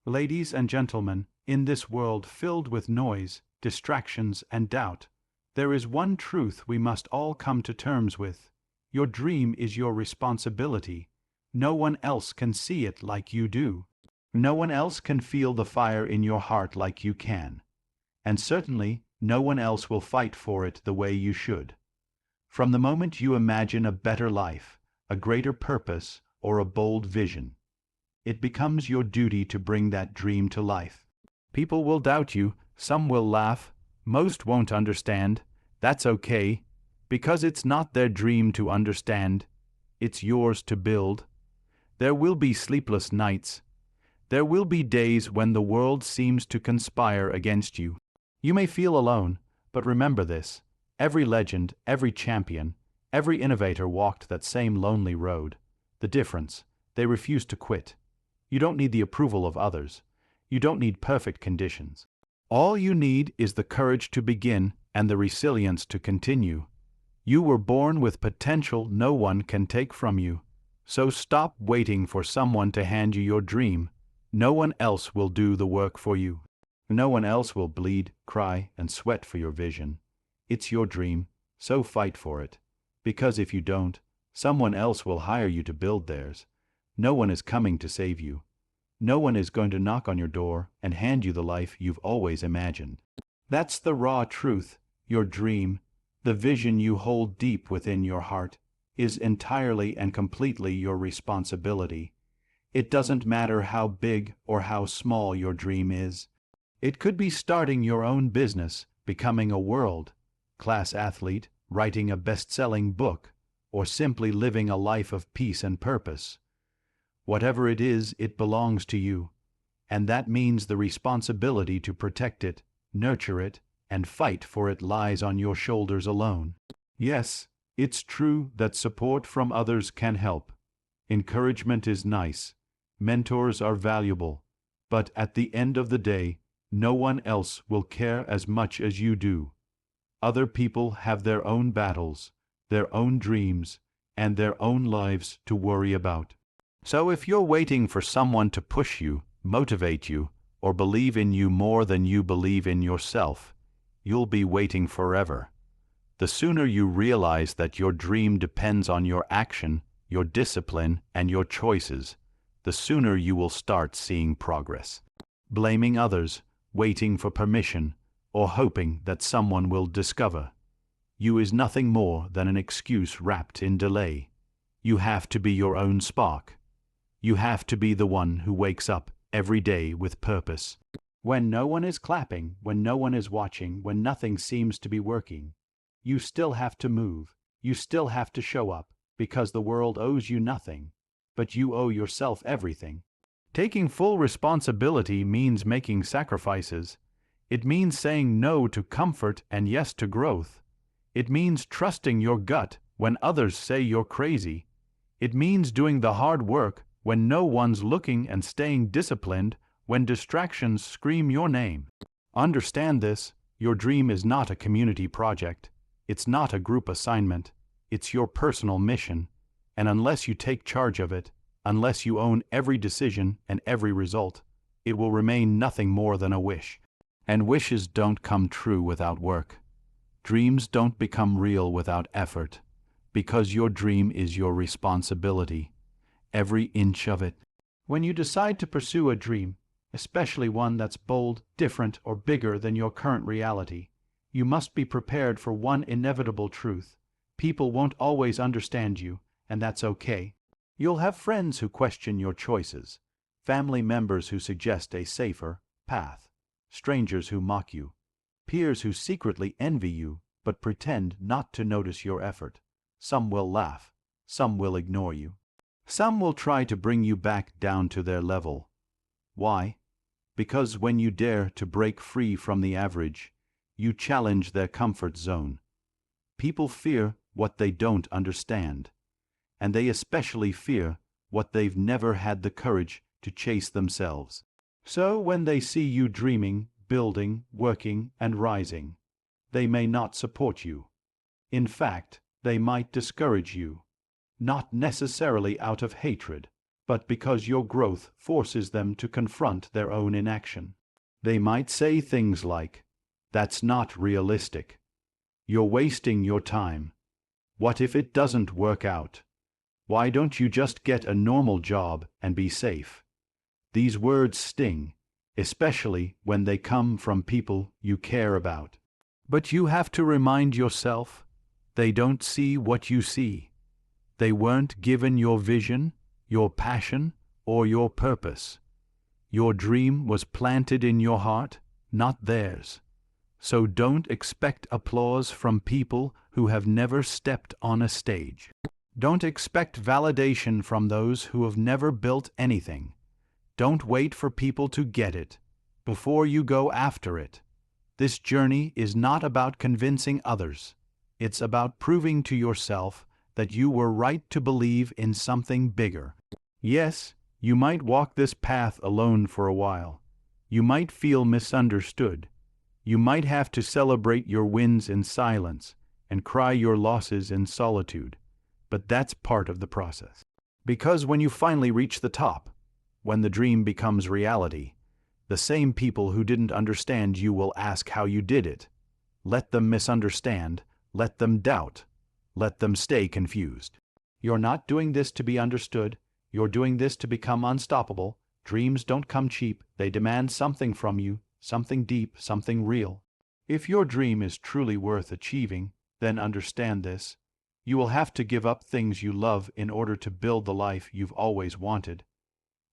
Ladies and gentlemen, in this world filled with noise, distractions, and doubt, there is one truth we must all come to terms with. Your dream is your responsibility. No one else can see it like you do. No one else can feel the fire in your heart like you can. And certainly, no one else will fight for it the way you should. From the moment you imagine a better life, a greater purpose, or a bold vision, it becomes your duty to bring that dream to life. People will doubt you, some will laugh, most won't understand. That's okay, because it's not their dream to understand. It's yours to build. There will be sleepless nights. There will be days when the world seems to conspire against you. You may feel alone, but remember this: every legend, every champion, every innovator walked that same lonely road. The difference: they refused to quit. You don't need the approval of others. You don't need perfect conditions. All you need is the courage to begin and the resilience to continue. You were born with potential no one can take from you. So stop waiting for someone to hand you your dream. No one else will do the work for you. No one else will bleed, cry, and sweat for your vision. It's your dream, so fight for it. Because if you don't, someone else will hire you to build theirs. No one is coming to save you. No one is going to knock on your door and hand you the life you've always imagined. That's the raw truth. Your dream, the vision you hold deep within your heart, is entirely and completely your responsibility. It doesn't matter how big or how small your dream is. It could be starting your own business, becoming a world-class athlete, writing a best-selling book, or simply living a life of peace and purpose. Whatever it is, it belongs to you, and that means the responsibility to protect it, nurture it, and fight for it lies on your shoulders alone. Yes, it's true that support from others can help. Encouragement is nice. Mentors are valuable. But at the end of the day, no one else will care as much as you do. Other people have their own battles, their own dreams, and their own lives to worry about. So if you're waiting for someone to push you, motivate you, or believe in you more than you believe in yourself, you'll be waiting forever. The sooner you realize that your dream depends on your action, your discipline, and your choices, the sooner you will start seeing progress. Blaming others, waiting for permission, or hoping that someone will discover you is nothing more than an excuse wrapped in delay. You have to be your own spark. You have to be the one who wakes up every day with purpose. When no one is clapping, when no one is watching, when nothing seems to be working, you still have to move. You still have to show up, because the world owes you nothing, but you owe yourself everything. Taking full responsibility means making sacrifices. It means saying no to comfort and yes to growth. It means trusting your gut when others say you're crazy. It means doing the hard work when no one's looking and staying disciplined when distractions scream your name. Understand this: your dream is not a community project. It's not a group assignment. It's your personal mission. And unless you take charge of it, unless you own every decision and every result, it will remain nothing more than a wish. And wishes don't come true without work. Dreams don't become real without effort, because your dream is your responsibility. Every inch of it. When you decide to pursue a dream, especially one that's bold, different, or bigger than your current reality, you must be prepared for one inevitable truth: people won't always understand you, and that's okay. You'll have friends who question your choices, family members who suggest a safer path, strangers who mock you, peers who secretly envy you but pretend not to notice your effort. Some will laugh, some will ignore you. Some will try to bring you back down to their level. Why? Because when you dare to break free from the average, you challenge their comfort zone. People fear what they don't understand, and they especially fear what they've never had the courage to chase themselves. So when they see you dreaming, building, working, and rising, they may not support you. In fact, they might discourage you. Not necessarily out of hatred, but because your growth forces them to confront their own inaction. They might say things like, "That's not realistic. You're wasting your time. What if it doesn't work out? Why don't you just get a normal job and be safe?" These words sting, especially when they come from people you care about. But you have to remind yourself, they don't see what you see. They weren't given your vision, your passion, or your purpose. Your dream was planted in your heart, not theirs. So don't expect applause from people who have never stepped on a stage. Don't expect validation from those who have never built anything. Don't wait for people to get it before you go after it. This journey is not about convincing others. It's about proving to yourself that you were right to believe in something bigger. Yes, you might walk this path alone for a while. You might feel misunderstood. You might have to celebrate your wins in silence and cry your losses in solitude. But that's part of the process. Because when you finally reach the top, when the dream becomes reality, the same people who didn't understand you will ask how you did it. Let them misunderstand, let them doubt, let them stay confused. You're not doing this to be understood, you're doing this to become unstoppable. Dreams don't come cheap, they demand something from you, something deep, something real. If your dream is truly worth achieving, then understand this. You will have to give up things you love in order to build the life you've always wanted.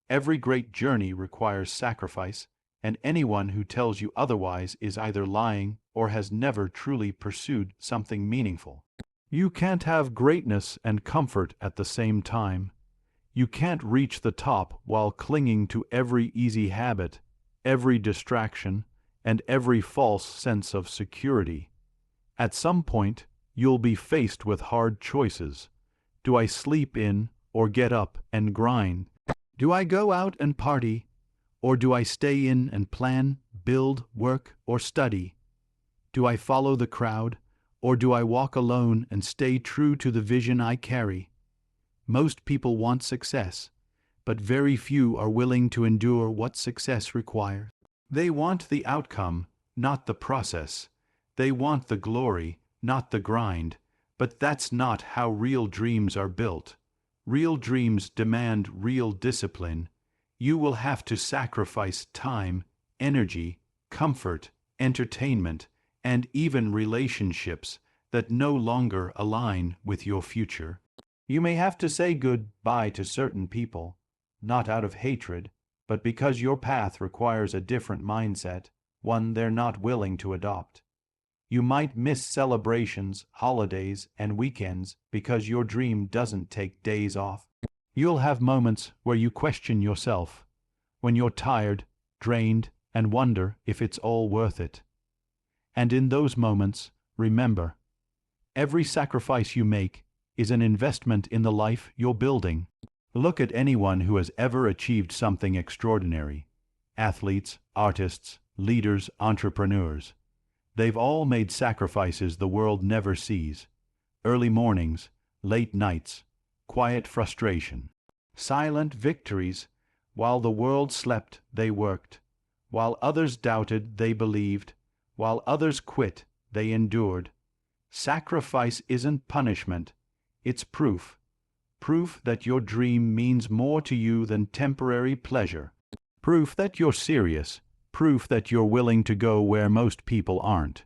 Every great journey requires sacrifice, and anyone who tells you otherwise is either lying or has never truly pursued something meaningful. You can't have greatness and comfort at the same time. You can't reach the top while clinging to every easy habit, every distraction, and every false sense of security. At some point, you'll be faced with hard choices. Do I sleep in or get up and grind? Do I go out and party, or do I stay in and plan, build, work, or study? Do I follow the crowd, or do I walk alone and stay true to the vision I carry? Most people want success, but very few are willing to endure what success requires. They want the outcome, not the process. They want the glory, not the grind. But that's not how real dreams are built. Real dreams demand real discipline. You will have to sacrifice time, energy, comfort, entertainment, and even relationships that no longer align with your future. You may have to say goodbye to certain people, not out of hatred, but because your path requires a different mindset, one they're not willing to adopt. You might miss celebrations, holidays, and weekends because your dream doesn't take days off. You'll have moments where you question yourself, when you're tired, drained, and wonder if it's all worth it. And in those moments, remember, every sacrifice you make is an investment in the life you're building. Look at anyone who has ever achieved something extraordinary. Athletes, artists, leaders, entrepreneurs. They've all made sacrifices the world never sees. Early mornings, late nights, quiet frustration. Silent victories. While the world slept, they worked. While others doubted, they believed. While others quit, they endured. Sacrifice isn't punishment. It's proof. Proof that your dream means more to you than temporary pleasure. Proof that you're serious. Proof that you're willing to go where most people aren't.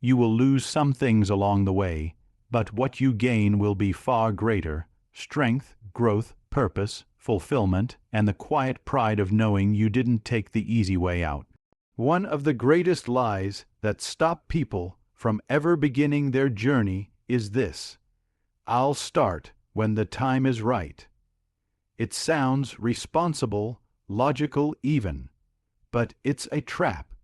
You will lose some things along the way, but what you gain will be far greater: strength, growth, purpose, fulfillment, and the quiet pride of knowing you didn't take the easy way out. One of the greatest lies that stop people from ever beginning their journey is this: "I'll start when the time is right." It sounds responsible, logical even. But it's a trap,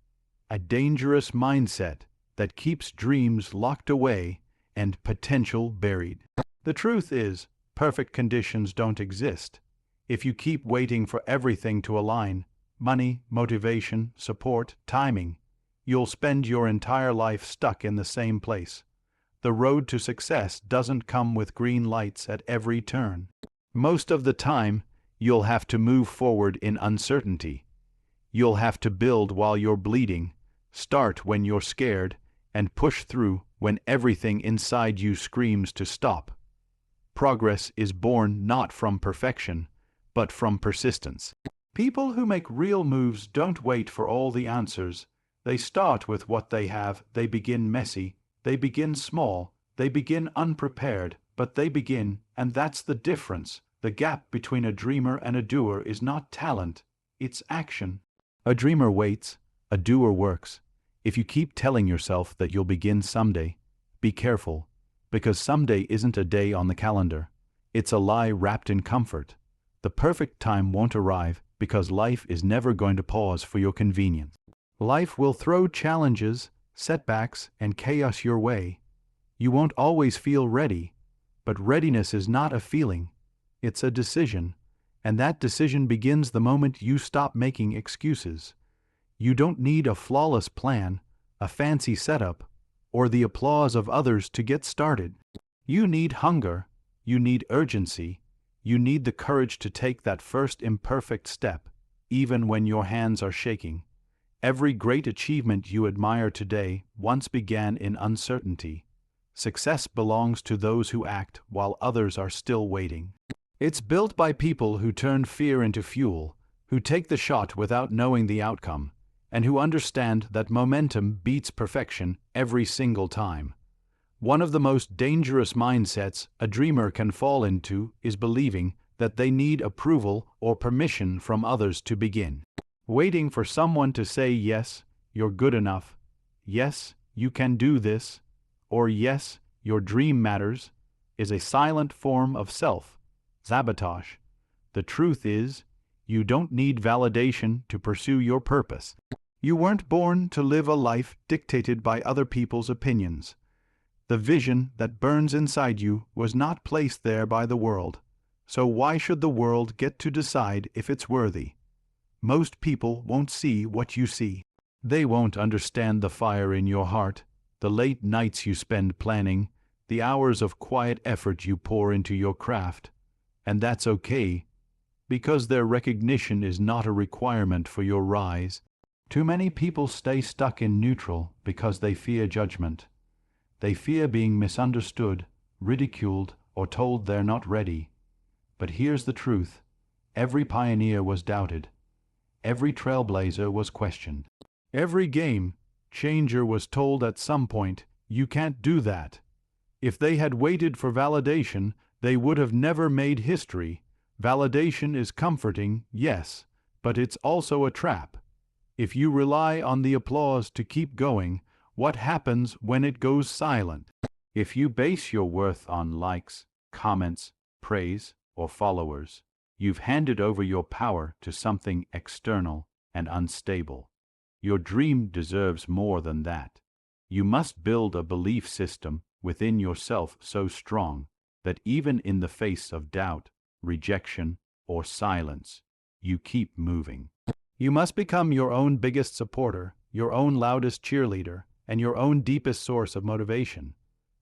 a dangerous mindset that keeps dreams locked away and potential buried. The truth is, perfect conditions don't exist. If you keep waiting for everything to align, money, motivation, support, timing, you'll spend your entire life stuck in the same place. The road to success doesn't come with green lights at every turn. Most of the time, You'll have to move forward in uncertainty. You'll have to build while you're bleeding, start when you're scared, and push through when everything inside you screams to stop. Progress is born not from perfection, but from persistence. People who make real moves don't wait for all the answers. They start with what they have. They begin messy. They begin small. They begin unprepared, but they begin, and that's the difference. The gap between a dreamer and a doer is not talent, it's action. A dreamer waits, a doer works. If you keep telling yourself that you'll begin someday, be careful, because someday isn't a day on the calendar. It's a lie wrapped in comfort. The perfect time won't arrive because life is never going to pause for your convenience. Life will throw challenges, setbacks, and chaos your way. You won't always feel ready, but readiness is not a feeling, it's a decision, and that decision begins the moment you stop making excuses. You don't need a flawless plan, a fancy setup, or the applause of others to get started. You need hunger, you need urgency, you need the courage to take that first imperfect step, even when your hands are shaking. Every great achievement you admire today once began in uncertainty. Success belongs to those who act while others are still waiting. It's built by people who turn fear into fuel, who take the shot without knowing the outcome, and who understand that momentum beats perfection every single time. One of the most dangerous mindsets a dreamer can fall into is believing that they need approval or permission from others to begin. Waiting for someone to say, yes, you're good enough, yes, you can do this, or yes, your dream matters, is a silent form of self-sabotage. The truth is, you don't need validation to pursue your purpose. You weren't born to live a life dictated by other people's opinions. The vision that burns inside you was not placed there by the world, so why should the world get to decide if it's worthy? Most people won't see what you see. They won't understand the fire in your heart, the late nights you spend planning, the hours of quiet effort you pour into your craft. And that's okay, because their recognition is not a requirement for your rise. Too many people stay stuck in neutral because they fear judgment. They fear being misunderstood, ridiculed, or told they're not ready. But here's the truth. Every pioneer was doubted. Every trailblazer was questioned. Every game changer was told at some point, you can't do that. If they had waited for validation, they would have never made history. Validation is comforting, yes, but it's also a trap. If you rely on the applause to keep going, what happens when it goes silent? If you base your worth on likes, comments, praise, or followers, you've handed over your power to something external and unstable. Your dream deserves more than that. You must build a belief system within yourself so strong that even in the face of doubt, rejection, or silence, you keep moving. You must become your own biggest supporter, your own loudest cheerleader, and your own deepest source of motivation.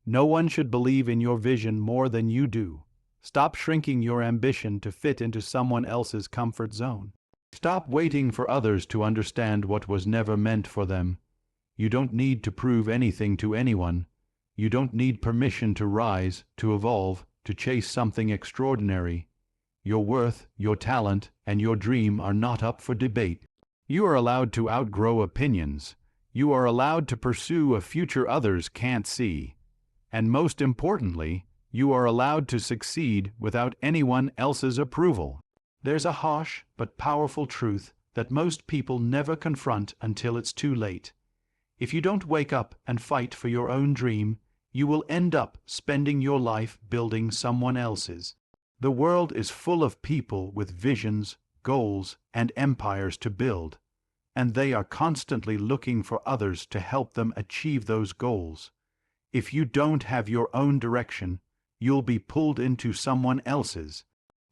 No one should believe in your vision more than you do. Stop shrinking your ambition to fit into someone else's comfort zone. Stop waiting for others to understand what was never meant for them. You don't need to prove anything to anyone. You don't need permission to rise, to evolve, to chase something extraordinary. Your worth, your talent, and your dream are not up for debate. You are allowed to outgrow opinions. You are allowed to pursue a future others can't see. And most importantly, you are allowed to succeed without anyone else's approval. There's a harsh but powerful truth that most people never confront until it's too late. If you don't wake up and fight for your own dream, you will end up spending your life building someone else's. The world is full of people with visions, goals, and empires to build, and they are constantly looking for others to help them achieve those goals. If you don't have your own direction, you'll be pulled into someone else's.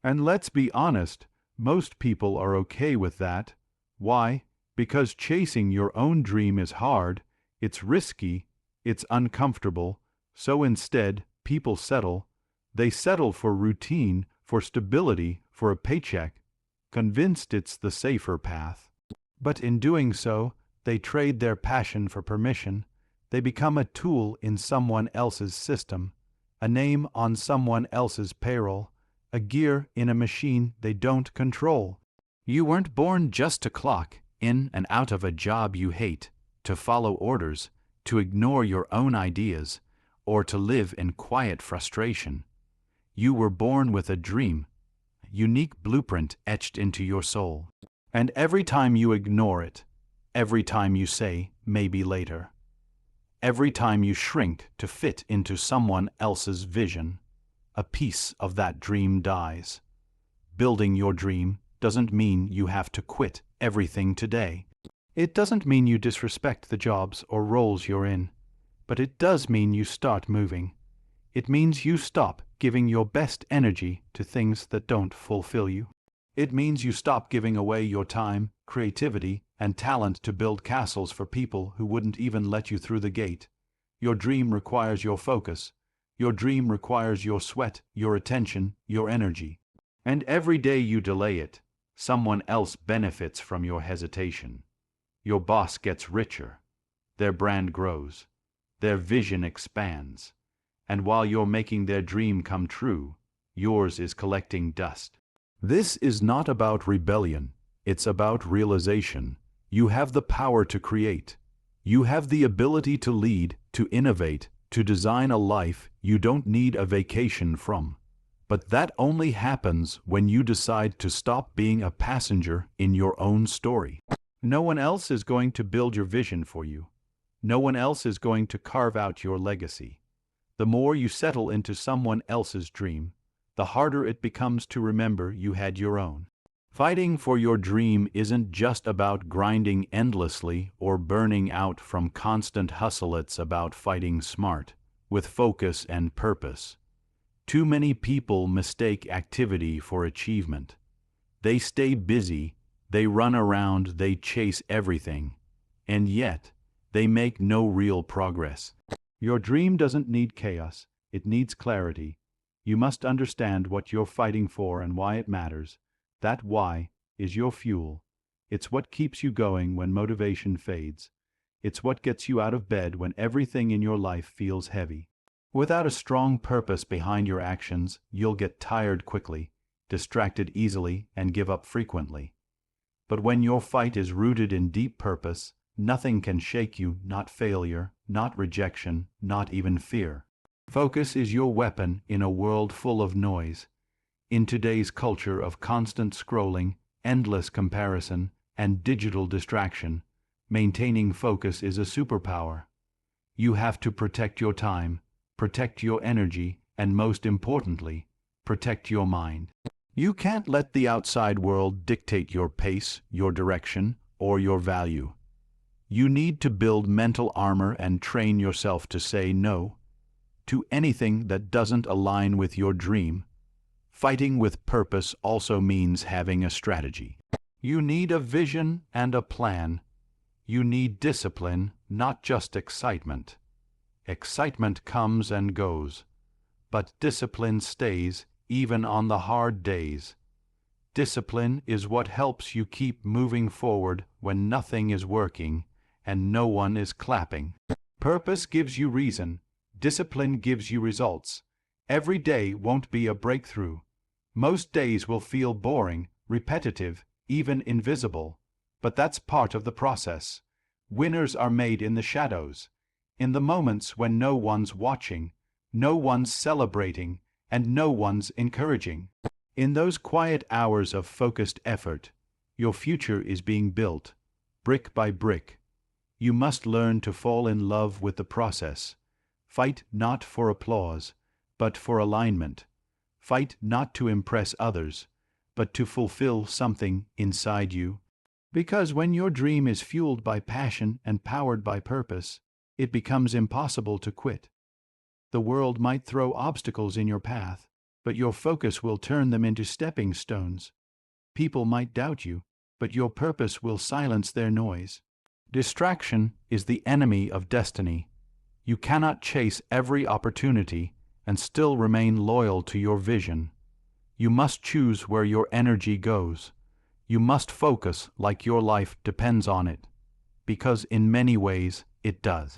And let's be honest, most people are okay with that. Why? Because chasing your own dream is hard, it's risky, it's uncomfortable, so instead, people settle. They settle for routine, for stability, for a paycheck, convinced it's the safer path. But in doing so, they trade their passion for permission. They become a tool in someone else's system, a name on someone else's payroll, a gear in a machine they don't control. You weren't born just to clock in and out of a job you hate, to follow orders, to ignore your own ideas, or to live in quiet frustration. You were born with a dream, a unique blueprint etched into your soul. And every time you ignore it, every time you say, maybe later, every time you shrink to fit into someone else's vision, a piece of that dream dies. Building your dream doesn't mean you have to quit everything today. It doesn't mean you disrespect the jobs or roles you're in, but it does mean you start moving. It means you stop giving your best energy to things that don't fulfill you. It means you stop giving away your time, creativity, and talent to build castles for people who wouldn't even let you through the gate. Your dream requires your focus. Your dream requires your sweat, your attention, your energy. And every day you delay it, someone else benefits from your hesitation. Your boss gets richer. Their brand grows. Their vision expands. And while you're making their dream come true, yours is collecting dust. This is not about rebellion. It's about realization. You have the power to create. You have the ability to lead, to innovate, to design a life you don't need a vacation from. But that only happens when you decide to stop being a passenger in your own story. No one else is going to build your vision for you. No one else is going to carve out your legacy. The more you settle into someone else's dream, the harder it becomes to remember you had your own. Fighting for your dream isn't just about grinding endlessly or burning out from constant hustle. It's about fighting smart, with focus and purpose. Too many people mistake activity for achievement. They stay busy, they run around, they chase everything, and yet they make no real progress. Your dream doesn't need chaos, it needs clarity. You must understand what you're fighting for and why it matters. That why is your fuel. It's what keeps you going when motivation fades. It's what gets you out of bed when everything in your life feels heavy. Without a strong purpose behind your actions, you'll get tired quickly, distracted easily, and give up frequently. But when your fight is rooted in deep purpose, nothing can shake you, not failure, not rejection, not even fear. Focus is your weapon in a world full of noise. In today's culture of constant scrolling, endless comparison, and digital distraction, maintaining focus is a superpower. You have to protect your time, protect your energy, and most importantly, protect your mind. You can't let the outside world dictate your pace, your direction, or your value. You need to build mental armor and train yourself to say no to anything that doesn't align with your dream. Fighting with purpose also means having a strategy. You need a vision and a plan. You need discipline, not just excitement. Excitement comes and goes, but discipline stays even on the hard days. Discipline is what helps you keep moving forward when nothing is working and no one is clapping. Purpose gives you reason. Discipline gives you results. Every day won't be a breakthrough. Most days will feel boring, repetitive, even invisible. But that's part of the process. Winners are made in the shadows, in the moments when no one's watching, no one's celebrating, and no one's encouraging. In those quiet hours of focused effort, your future is being built, brick by brick. You must learn to fall in love with the process. Fight not for applause, but for alignment. Fight not to impress others, but to fulfill something inside you. Because when your dream is fueled by passion and powered by purpose, it becomes impossible to quit. The world might throw obstacles in your path, but your focus will turn them into stepping stones. People might doubt you, but your purpose will silence their noise. Distraction is the enemy of destiny. You cannot chase every opportunity and still remain loyal to your vision. You must choose where your energy goes. You must focus like your life depends on it. Because in many ways, it does.